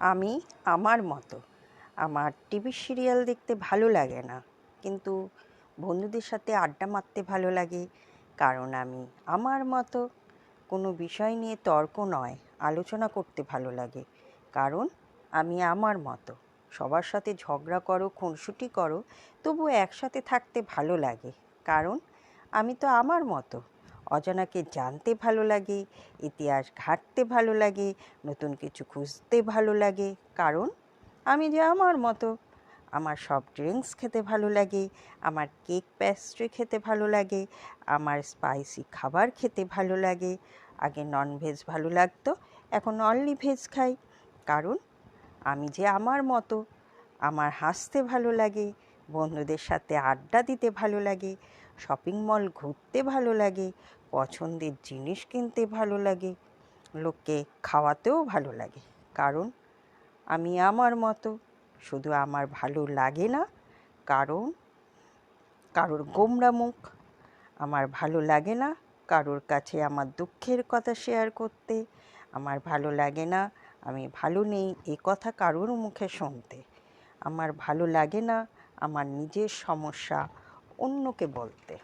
আমি আমার মতো। আমার টিভি সিরিয়াল দেখতে ভালো লাগে না, কিন্তু বন্ধুদের সাথে আড্ডা মারতে ভালো লাগে। কারণ আমি আমার মতো। কোনো বিষয় নিয়ে তর্ক নয়, আলোচনা করতে ভালো লাগে। কারণ আমি আমার মতো। সবার সাথে ঝগড়া করো, খুনসুটি করো, তবুও একসাথে থাকতে ভালো লাগে। কারণ আমি তো আমার মতো। অজানাকে জানতে ভালো লাগে, ইতিহাস ঘাঁটতে ভালো লাগে, নতুন কিছু খুঁজতে ভালো লাগে। কারণ আমি যে আমার মতো। আমার সফট ড্রিঙ্কস খেতে ভালো লাগে, আমার কেক প্যাস্ট্রি খেতে ভালো লাগে, আমার স্পাইসি খাবার খেতে ভালো লাগে। আগে ননভেজ ভালো লাগতো, এখন অনলি ভেজ খাই। কারণ আমি যে আমার মতো। আমার হাসতে ভালো লাগে, বন্ধুদের সাথে আড্ডা দিতে ভালো লাগে, শপিং মল ঘুরতে ভালো লাগে, পছন্দের জিনিস কিনতে ভালো লাগে, লোককে খাওয়াতেও ভালো লাগে। কারণ আমি আমার মতো। শুধু আমার ভালো লাগে না কারণ কারোর গোমড়া মুখ। আমার ভালো লাগে না কারোর কাছে আমার দুঃখের কথা শেয়ার করতে। আমার ভালো লাগে না আমি ভালো নেই এ কথা কারোর মুখে শুনতে। আমার ভালো লাগে না আমার নিজের সমস্যা অন্যকে বলতে।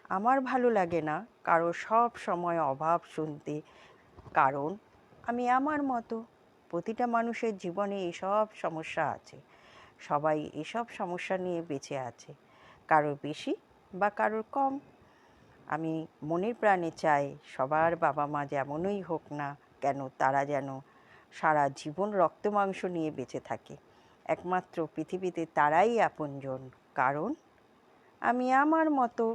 আমার ভালো লাগে না কারো সব সময় অভাব শুনতে। কারণ আমি আমার মতো। প্রতিটা মানুষের জীবনে এসব সমস্যা আছে। সবাই এসব সমস্যা নিয়ে বেঁচে আছে, কারোর বেশি বা কারোর কম। আমি মনের প্রাণে চাই সবার বাবা মা যেমনই হোক না কেন, তারা যেন সারা জীবন রক্ত মাংস নিয়ে বেঁচে থাকে। একমাত্র পৃথিবীতে তারাই আপনজন। কারণ আমি আমার মতো।